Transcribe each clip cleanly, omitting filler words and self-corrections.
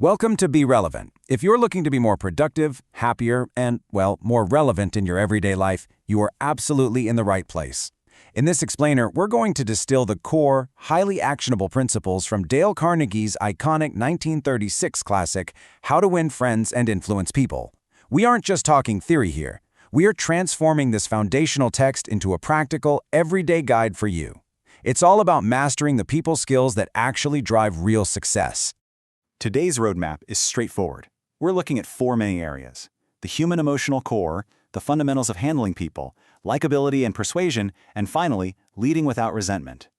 Welcome to BeRelevant. If you're looking to be more productive, happier, and, well, more relevant in your everyday life, you are absolutely in the right place. In this explainer, we're going to distill the core, highly actionable principles from Dale Carnegie's iconic 1936 classic, How to Win Friends and Influence People. We aren't just talking theory here. We are transforming this foundational text into a practical, everyday guide for you. It's all about mastering the people skills that actually drive real success. Today's roadmap is straightforward. We're looking at four main areas: the human emotional core, the fundamentals of handling people, likability and persuasion, and finally, leading without resentment.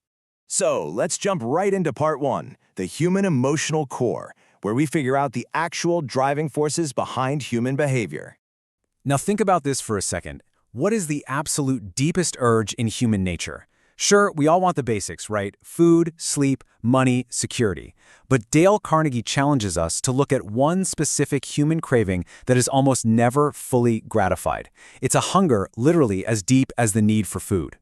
So let's jump right into part one, the human emotional core, where we figure out the actual driving forces behind human behavior. Now think about this for a second. What is the absolute deepest urge in human nature? Sure, we all want the basics, right? Food, sleep, money, security. But Dale Carnegie challenges us to look at one specific human craving that is almost never fully gratified. It's a hunger literally as deep as the need for food.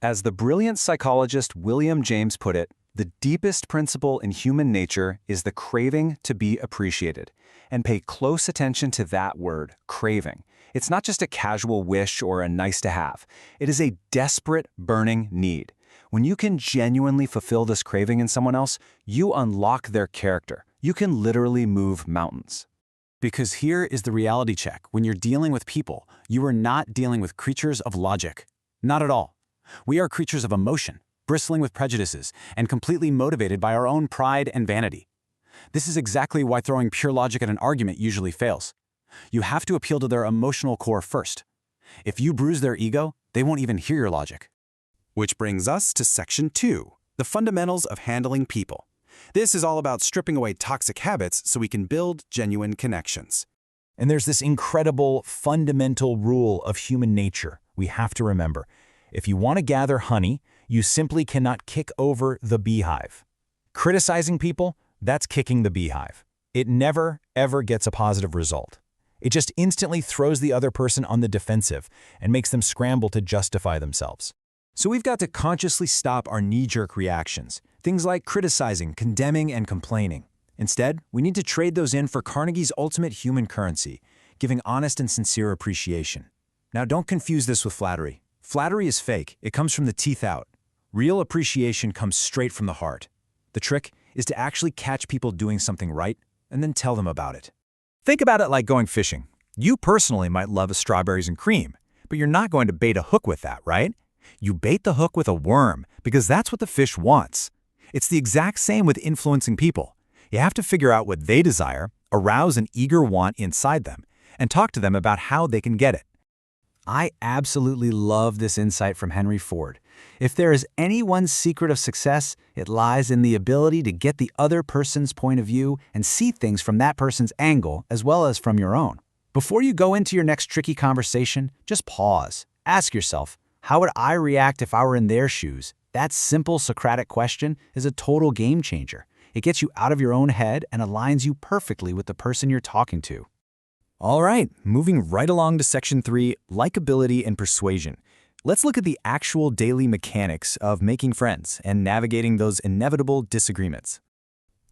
As the brilliant psychologist William James put it, the deepest principle in human nature is the craving to be appreciated. And pay close attention to that word, craving. It's not just a casual wish or a nice to have. It is a desperate, burning need. When you can genuinely fulfill this craving in someone else, you unlock their character. You can literally move mountains. Because here is the reality check. When you're dealing with people, you are not dealing with creatures of logic. Not at all. We are creatures of emotion, bristling with prejudices, and completely motivated by our own pride and vanity. This is exactly why throwing pure logic at an argument usually fails. You have to appeal to their emotional core first. If you bruise their ego, they won't even hear your logic. Which brings us to Section 2, the fundamentals of handling people. This is all about stripping away toxic habits so we can build genuine connections. And there's this incredible fundamental rule of human nature we have to remember. If you want to gather honey, you simply cannot kick over the beehive. Criticizing people, that's kicking the beehive. It never, ever gets a positive result. It just instantly throws the other person on the defensive and makes them scramble to justify themselves. So we've got to consciously stop our knee-jerk reactions, things like criticizing, condemning, and complaining. Instead, we need to trade those in for Carnegie's ultimate human currency, giving honest and sincere appreciation. Now, don't confuse this with flattery. Flattery is fake. It comes from the teeth out. Real appreciation comes straight from the heart. The trick is to actually catch people doing something right and then tell them about it. Think about it like going fishing. You personally might love strawberries and cream, but you're not going to bait a hook with that, right? You bait the hook with a worm because that's what the fish wants. It's the exact same with influencing people. You have to figure out what they desire, arouse an eager want inside them, and talk to them about how they can get it. I absolutely love this insight from Henry Ford. If there is any one secret of success, it lies in the ability to get the other person's point of view and see things from that person's angle as well as from your own. Before you go into your next tricky conversation, just pause. Ask yourself, how would I react if I were in their shoes? That simple Socratic question is a total game changer. It gets you out of your own head and aligns you perfectly with the person you're talking to. All right, moving right along to Section 3, likability and persuasion. Let's look at the actual daily mechanics of making friends and navigating those inevitable disagreements.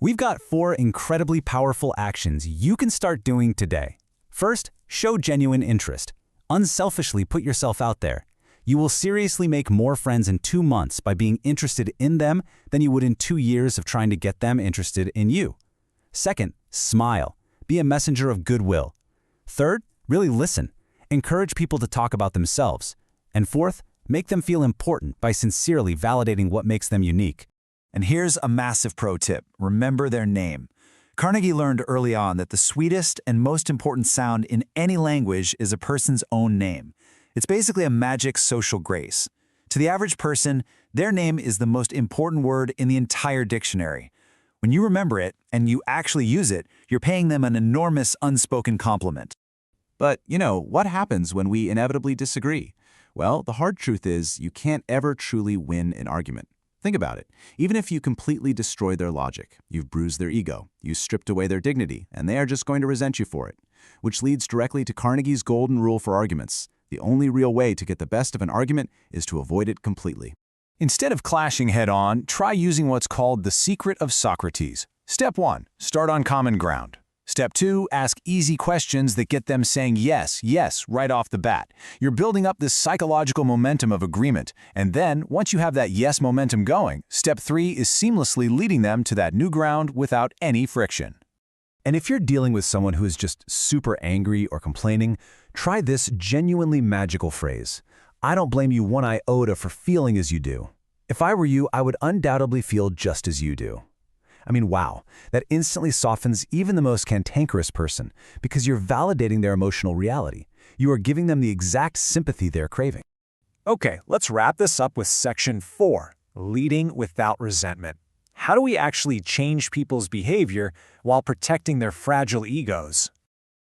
We've got four incredibly powerful actions you can start doing today. First, show genuine interest. Unselfishly put yourself out there. You will seriously make more friends in 2 months by being interested in them than you would in 2 years of trying to get them interested in you. Second, smile. Be a messenger of goodwill. Third, really listen. Encourage people to talk about themselves. And fourth, make them feel important by sincerely validating what makes them unique. And here's a massive pro tip. Remember their name. Carnegie learned early on that the sweetest and most important sound in any language is a person's own name. It's basically a magic social grace. To the average person, their name is the most important word in the entire dictionary. When you remember it and you actually use it, you're paying them an enormous unspoken compliment. But, what happens when we inevitably disagree? Well, the hard truth is you can't ever truly win an argument. Think about it. Even if you completely destroy their logic, you've bruised their ego, you stripped away their dignity, and they are just going to resent you for it. Which leads directly to Carnegie's golden rule for arguments. The only real way to get the best of an argument is to avoid it completely. Instead of clashing head-on, try using what's called the secret of Socrates. Step 1. Start on common ground. Step 2. Ask easy questions that get them saying yes, yes, right off the bat. You're building up this psychological momentum of agreement, and then, once you have that yes momentum going, Step 3 is seamlessly leading them to that new ground without any friction. And if you're dealing with someone who is just super angry or complaining, try this genuinely magical phrase. I don't blame you one iota for feeling as you do. If I were you, I would undoubtedly feel just as you do. I mean, wow, that instantly softens even the most cantankerous person because you're validating their emotional reality. You are giving them the exact sympathy they're craving. Okay, let's wrap this up with Section 4, leading without resentment. How do we actually change people's behavior while protecting their fragile egos?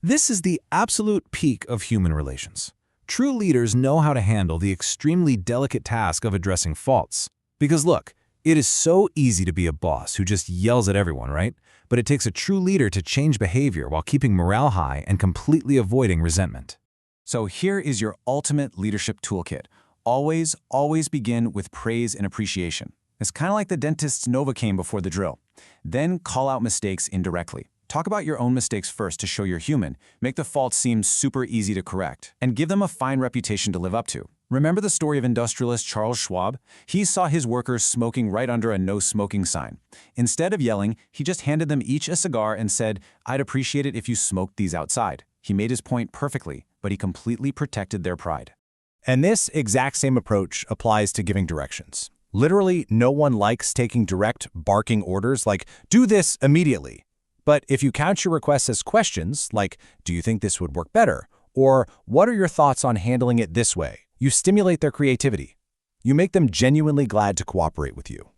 This is the absolute peak of human relations. True leaders know how to handle the extremely delicate task of addressing faults. Because look, it is so easy to be a boss who just yells at everyone, right? But it takes a true leader to change behavior while keeping morale high and completely avoiding resentment. So here is your ultimate leadership toolkit. Always, always begin with praise and appreciation. It's kind of like the dentist's Novocaine before the drill. Then call out mistakes indirectly. Talk about your own mistakes first to show you're human, make the faults seem super easy to correct, and give them a fine reputation to live up to. Remember the story of industrialist Charles Schwab? He saw his workers smoking right under a no-smoking sign. Instead of yelling, he just handed them each a cigar and said, "I'd appreciate it if you smoked these outside." He made his point perfectly, but he completely protected their pride. And this exact same approach applies to giving directions. Literally, no one likes taking direct, barking orders like, "Do this immediately." But if you couch your requests as questions like, "Do you think this would work better?" or "What are your thoughts on handling it this way?" you stimulate their creativity. You make them genuinely glad to cooperate with you.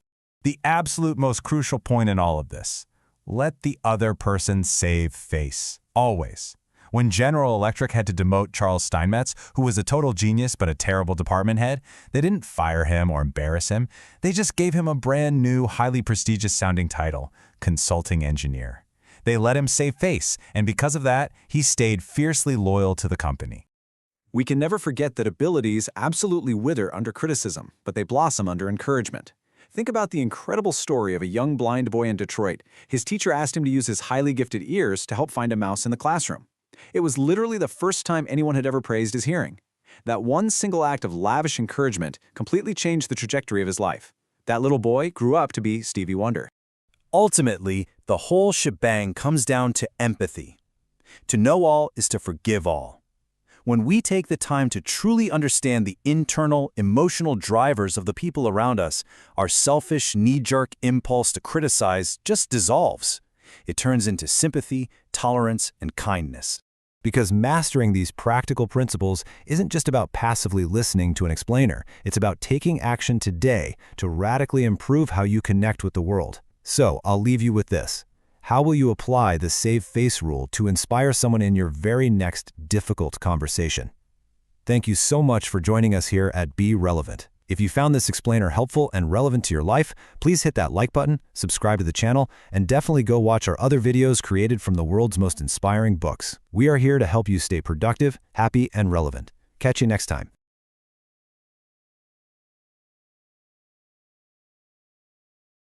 The absolute most crucial point in all of this: let the other person save face. Always. When General Electric had to demote Charles Steinmetz, who was a total genius but a terrible department head, they didn't fire him or embarrass him. They just gave him a brand new, highly prestigious-sounding title, consulting engineer. They let him save face, and because of that, he stayed fiercely loyal to the company. We can never forget that abilities absolutely wither under criticism, but they blossom under encouragement. Think about the incredible story of a young blind boy in Detroit. His teacher asked him to use his highly gifted ears to help find a mouse in the classroom. It was literally the first time anyone had ever praised his hearing. That one single act of lavish encouragement completely changed the trajectory of his life. That little boy grew up to be Stevie Wonder. Ultimately, the whole shebang comes down to empathy. To know all is to forgive all. When we take the time to truly understand the internal, emotional drivers of the people around us, our selfish, knee-jerk impulse to criticize just dissolves. It turns into sympathy, tolerance, and kindness. Because mastering these practical principles isn't just about passively listening to an explainer. It's about taking action today to radically improve how you connect with the world. So, I'll leave you with this. How will you apply the save face rule to inspire someone in your very next difficult conversation? Thank you so much for joining us here at BeRelevant. If you found this explainer helpful and relevant to your life, please hit that like button, subscribe to the channel, and definitely go watch our other videos created from the world's most inspiring books. We are here to help you stay productive, happy, and relevant. Catch you next time.